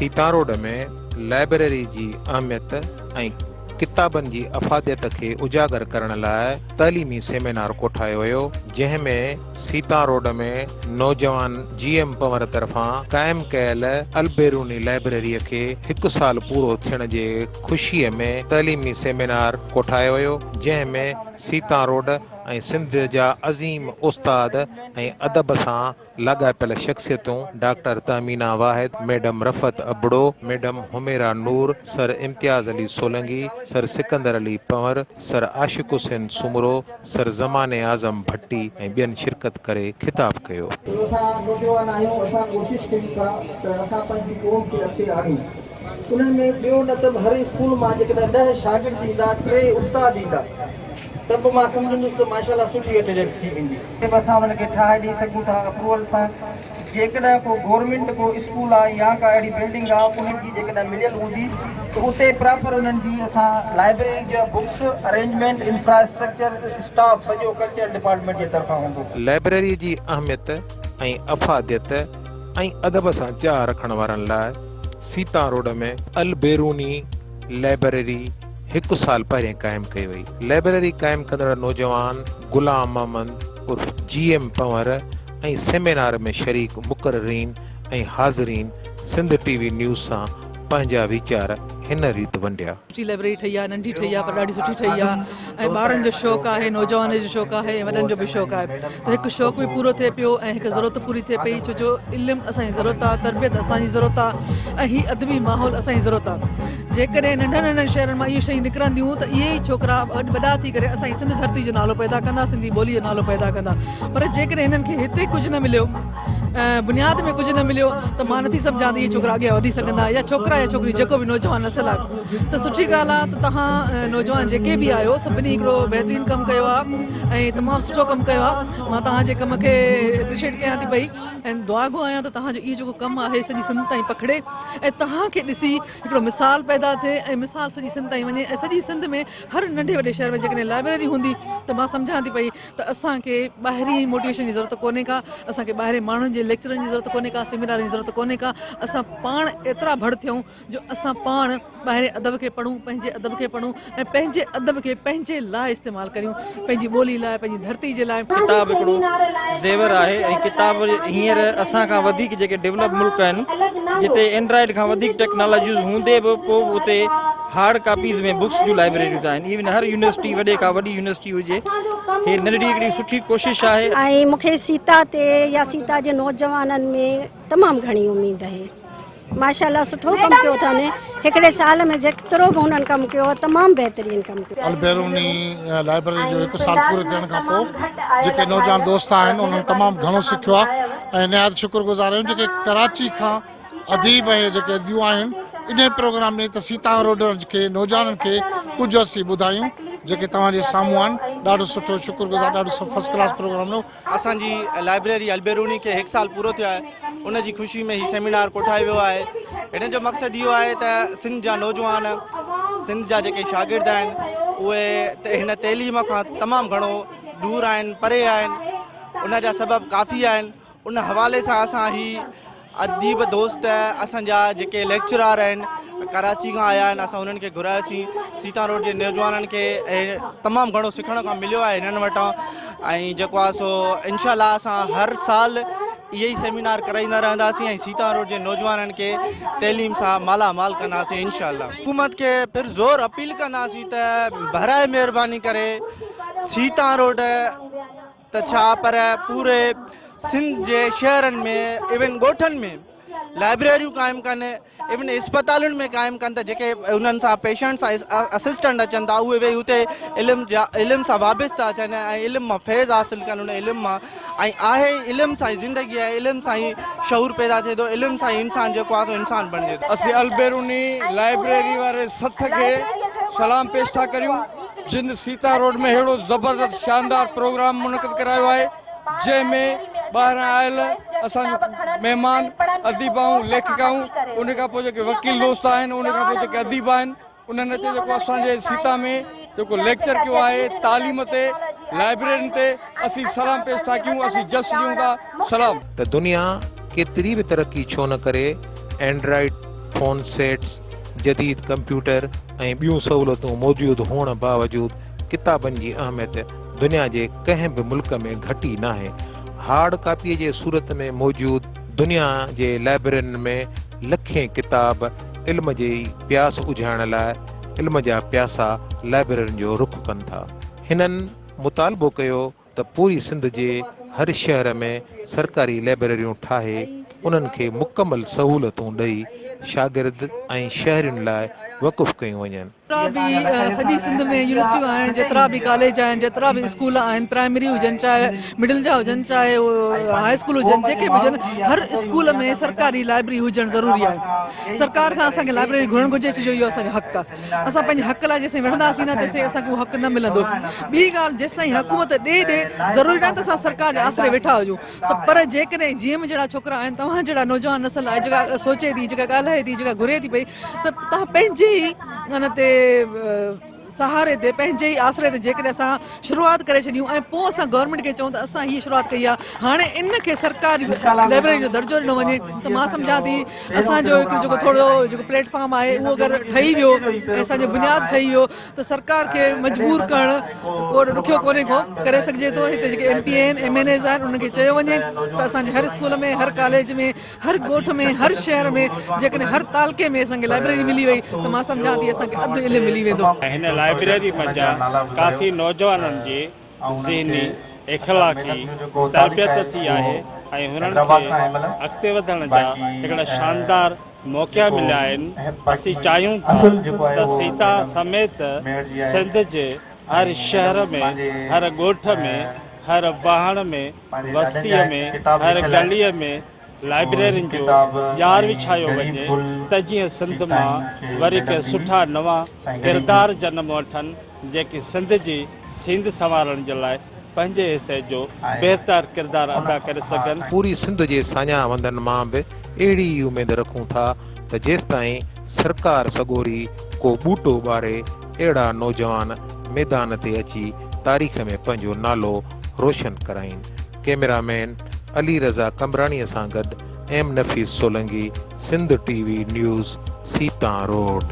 Sita road में library जी अहमियत ऐं किताबनि जी अफ़ादियत खे उजागर करण लाइ तइलीमी सेमिनार कोठायो वियो, जंहिंमें सीता रोड में नौजवान GM पंवर तरफ़ां क़ाइमु कयल अलबेरूनी लाइब्रेरीअ खे 1 साल पूरो थियण जे ख़ुशीअ में तइलीमी सेमिनार कोठायो वियो, जंहिंमें सीता रोड ऐं सिंध जा अज़ीम उस्ताद ऐं अदब सां लाॻापियल शख़्सियतूं doctor Tahmina Wahid, madam Rafat Abro, madam Humaira Noor, sir Imtiaz Ali Solangi, sir Sikandar Ali Panwar, sir Ashiq Hussain Soomro, sir Zamane Azam भट्टी ऐं ॿियनि शिरकत करे खिताब कयो। उन्हनि में ॿियो न त हर स्कूल मां जेकॾहिं 10 शागिर्द ईंदा, 3 उस्ताद ईंदा, त बि मां सम्झंदुसि त माशाल्लाह सुठी अटेंडेंस थी वेंदी। असां हुन खे ठाहे ॾेई सघूं था अप्रूवल सां। जेकॾहिं को गवर्नमेंट को स्कूल आहे या का अहिड़ी बिल्डिंग आहे उन्हनि जी जेकॾहिं मिलियल हूंदी त उते प्रॉपर उन्हनि जी असां लाइब्रेरी जा बुक्स अरेंजमेंट इंफ्रास्ट्रक्चर स्टाफ सॼो कल्चर डिपार्टमेंट जे तरफ़ां हूंदो। लाइब्रेरी जी अहमियत ऐं अफ़ादियत ऐं अदब सां चाह रखण वारनि लाइ सीता रोड में अलबेरूनी लाइब्रेरी 1 साल पहिरियों क़ाइमु कई वई। लाइब्रेरी क़ाइमु कंदड़ नौजवान गुलाम मोहम्मद उर्फ GM पंवर ऐं सेमिनार में शरीक मुक़ररीन ऐं हाज़रीन सिंध TV न्यूज़ सां पंहिंजा वीचार हिन रीति वंडिया। सुठी लाइब्रेरी ठही आहे, नंढी ठही आहे पर ॾाढी सुठी ठही आहे ऐं ॿारनि जो शौक़ु आहे, नौजवान जो शौक़ु आहे, वॾनि जो बि शौक़ु आहे, त हिकु शौक़ु बि पूरो थिए पियो ऐं हिकु ज़रूरत पूरी थिए पई, छो जो इल्मु असांजी ज़रूरत आहे, तरबियत असांजी ज़रूरत आहे ऐं हीअ अदबी माहौल असांजी ज़रूरत आहे। जेकॾहिं नंढनि शहरनि मां इहे शयूं निकिरंदियूं त इहे ई छोकिरा वॾा थी करे असांजी सिंध धरती जो नालो पैदा कंदा, सिंधी ॿोलीअ जो नालो पैदा कंदा। पर जेकॾहिं हिननि खे हिते कुझु न मिलियो, बुनियाद में कुझु न मिलियो, त मां नथी सम्झां त इहे छोकिरा अॻियां वधी सघंदा, या छोकिरा या छोकिरी जेको बि नौजवान नसल आहे। त सुठी ॻाल्हि आहे त तव्हां नौजवान जेके बि आहियो सभिनी हिकिड़ो बहितरीनु कमु कयो आहे ऐं तमामु सुठो कमु कयो आहे। मां तव्हांजे कम खे एप्रिशिएट कयां थी पई ऐं दुआ गो आहियां त तव्हांजो इहो जेको कमु आहे सॼी सिंध ताईं पखिड़े ऐं तव्हांखे ॾिसी हिकिड़ो मिसाल पैदा थिए ऐं मिसाल सॼी सिंध ताईं वञे ऐं सॼी सिंध में हर नंढे वॾे शहर में जेकॾहिं लाइब्रेरी हूंदी त मां सम्झां थी पई त असांखे ॿाहिरीं मोटिवेशन जी ज़रूरत कोन्हे का, असांखे ॿाहिरे माण्हुनि जे लेक्चरनि जी ज़रूरत कोन्हे का, सेमिनारनि जी ज़रूरत कोन्हे का। असां पाण एतिरा भड़ थियूं जो असां पाण ॿाहिरे अदब खे पढ़ूं, पंहिंजे अदब खे पढ़ूं ऐं पंहिंजे अदब खे पंहिंजे लाइ इस्तेमालु करियूं, पंहिंजी ॿोली लाइ, पंहिंजी धरती जे लाइ। किताब हिकिड़ो ज़ेवर आहे ऐं किताब हींअर असां खां वधीक जेके डेवलप मुल्क आहिनि जिते एंड्रॉइड खां वधीक टेक्नोलॉजियूं हूंदे बि पोइ उते हार्ड कापीज़ में बुक्स जूं लाइब्रेरियूं आहिनि। इवन हर यूनिवर्सिटी वॾे खां वॾी यूनिवर्सिटी हुजे, हे नंढड़ी हिकिड़ी सुठी कोशिशि आहे। ऐं मूंखे सीता ते या सीता जे नौजवाननि में तमामु घणी उमेद आहे। माशाल्लाह सुठो कमु कयो अथनि, हिकिड़े साल में जेतिरो बि हुननि कमु कयो तमामु बहितरीनु कमु कयो। अलबेरूनी लाइब्रेरी जो 1 साल पूरे थियण खां पोइ जेके नौजवान दोस्त आहिनि उन्हनि तमामु घणो सिखियो आहे ऐं निहायत शुक्रगुज़ार आहियूं जेके कराची खां अदीब ऐं जेके अदियूं आहिनि इन प्रोग्राम में त सीता रोड खे नौजवाननि खे कुझु असीं ॿुधायूं जेके तव्हांजे साम्हूं आहिनि। ॾाढो सुठो शुक्रगुज़ार, ॾाढो फर्स्ट क्लास प्रोग्राम हो। असांजी लाइब्रेरी अलबेरूनी खे 1 साल पूरो थियो आहे, उन जी ख़ुशी में ही सेमिनार कोठायो वियो आहे। हिन जो मक़सदु इहो आहे त सिंध जा नौजवान, सिंध जा जेके शागिर्द आहिनि उहे हिन तइलीम खां तमामु घणो दूर आहिनि, परे आहिनि, उन जा सबब काफ़ी आहिनि। उन हवाले सां असां ही अदीब दोस्त असांजा जेके लेक्चरार आहिनि कराची खां आया आहिनि, असां उन्हनि खे घुरायोसीं। सीता रोड जे नौजवाननि खे तमामु घणो सिखण खां मिलियो आहे हिननि वटां ऐं जेको आहे सो इंशाअल्लाह असां हर साल इहे ई सेमिनार कराईंदा रहंदासीं ऐं सीता रोड जे नौजवाननि खे तइलीम सां मालामाल कंदासीं इंशाअल्लाह। हुकूमत खे फिर ज़ोर अपील कंदासीं त बराए महिरबानी करे सीता रोड त छा पर पूरे सिंध जे शहरनि में इवन ॻोठनि में लाइब्रेरियूं क़ाइमु कनि, इवन इस्पतालुनि में क़ाइमु कनि त जेके उन्हनि सां पेशेंट सां असिस्टेंट अचनि था उहे वेही हुते इल्म सां वाबिस्ता थियनि ऐं इल्म मां फैज़ हासिलु कनि उन इल्म मां। ऐं आहे इल्म सां ई ज़िंदगी आहे, इल्म सां ई शऊर पैदा थिए थो, इल्म सां ई इंसानु जेको आहे इंसानु बणिजे थो। असीं अलबेरूनी लाइब्रेरी वारे सथ खे सलाम पेश था करियूं जिन सीता रोड में अहिड़ो ज़बरदस्त शानदार प्रोग्राम मुनक़िद करायो आहे जंहिंमें ॿाहिरां आयल असांजो महिमान अदीबाऊं लेखिकाऊं उन खां पोइ जेके वकील दोस्त आहिनि उन खां पोइ जेके अदीब आहिनि उन्हनि अचे जेको असांजे सीता में जेको लेक्चर कयो आहे तालीम ते लाइब्रेरियुनि ते असीं सलाम पेश था कयूं, असीं जस ॾियूं था सलाम। त दुनिया केतिरी बि तरक़ी छो न करे एंड्रॉइड स्मार्टफोन सेट्स, जदीद कंप्यूटर ऐं ॿियूं सहूलतूं मौजूदु हुअण बावजूदि किताबनि जी अहमियत दुनिया जे कंहिं बि मुल्क में घटी न आहे। हार्ड कापीअ जे सूरत में मौजूदु दुनिया जे लाइब्रेरियुनि में लखें किताब इल्म जी प्यास उझाइण लाइ इल्म जा प्यासा लाइब्रेरियुनि जो रुख कनि था। हिननि मुतालबो कयो त पूरी सिंध जे हर शहर में सरकारी लाइब्रेरियूं ठाहे उन्हनि खे मुकमल सहूलतूं ॾेई शागिर्द ऐं शहरियुनि लाइ वक़ुफ़ कयूं वञनि। जेतिरा बि सॼी सिंध में यूनिवर्सिटियूं आहिनि, जेतिरा बि कॉलेज आहिनि, जेतिरा बि स्कूल आहिनि, प्राइमरी हुजनि चाहे मिडिल जा हुजनि चाहे हाई स्कूल हुजनि, जेके बि हुजनि, हर स्कूल में सरकारी लाइब्रेरी हुजणु ज़रूरी आहे। सरकार खां असांखे लाइब्रेरी घुरणु घुरिजे, छो इहो असांजो हक़ आहे। असां पंहिंजे हक़ लाइ जेसिताईं विढ़ंदासीं न तेसिताईं असांखे उहो हक़ न मिलंदो। ॿी ॻाल्हि, जेसिताईं हुकूमत ॾे ज़रूरी न त असां सरकार जे आसिरे वेठा हुजूं, त पर जेकॾहिं जीअं जहिड़ा छोकिरा आहिनि, तव्हां जहिड़ा नौजवान नसल आहे जेका सोचे थी, जेका ॻाल्हाए थी, जेका घुरे थी पई, त तव्हां पंहिंजे ई हिन ते सहारे ते, पंहिंजे ई आसिरे ते जेकॾहिं असां शुरूआति करे छॾियूं ऐं पोइ असां गवर्नमेंट खे चऊं त असां हीअ शुरूआति कई आहे, हाणे इन खे सरकारी लाइब्रेरी जो दर्जो ॾिनो वञे, त मां सम्झां थी असांजो हिकिड़ो जेको थोरो जेको प्लेटफॉर्म आहे उहो अगरि ठही वियो ऐं असांजो बुनियादु ठही वियो त सरकार खे मजबूर करणु को ॾुखियो कोन्हे को करे सघिजे थो। हिते जेके MP आहिनि, MNAs आहिनि, उन्हनि खे चयो वञे त असांजे हर स्कूल में, हर कॉलेज में, हर ॻोठ में, हर शहर में जेकॾहिं हर तालके में असांखे लाइब्रेरी मिली वई त मां सम्झां थी असांखे अधु इल्मु मिली वेंदो। हिन लाइब्रेरी मंझि काफ़ी नौजवाननि जी ज़हनी इख़लाक़ी तरबियत थी आहे ऐं हुननि खे अॻिते वधण जा हिकिड़ा शानदार मौक़ा मिलिया आहिनि। असीं चाहियूं था त सीता समेत सिंध जे हर शहर में, हर ॻोठ में, हर वाहण में, बस्तीअ में, हर गलीअ में लाइब्रेरियुनि जो ॼार विछायो वञे त जीअं सिंध मां वरी के सुठा नवां किरदार जनम वठनि जेके सिंध जी सींद संवारण जे लाइ पंहिंजे हिसे जो बहितर किरदार अदा करे सघनि। पूरी सिंध जे साञा वंदनि मां बि अहिड़ी ई उमेद रखूं था त जेसिताईं सरकार सॻोरी को ॿूटो ॿारे अहिड़ा नौजवान मैदान ते अची तारीख़ में पंहिंजो नालो रोशन कराइनि। कैमरामैन अली रज़ा कमराणीअ सां गॾु M Nafees Solangi, Sindh TV news, Sita road.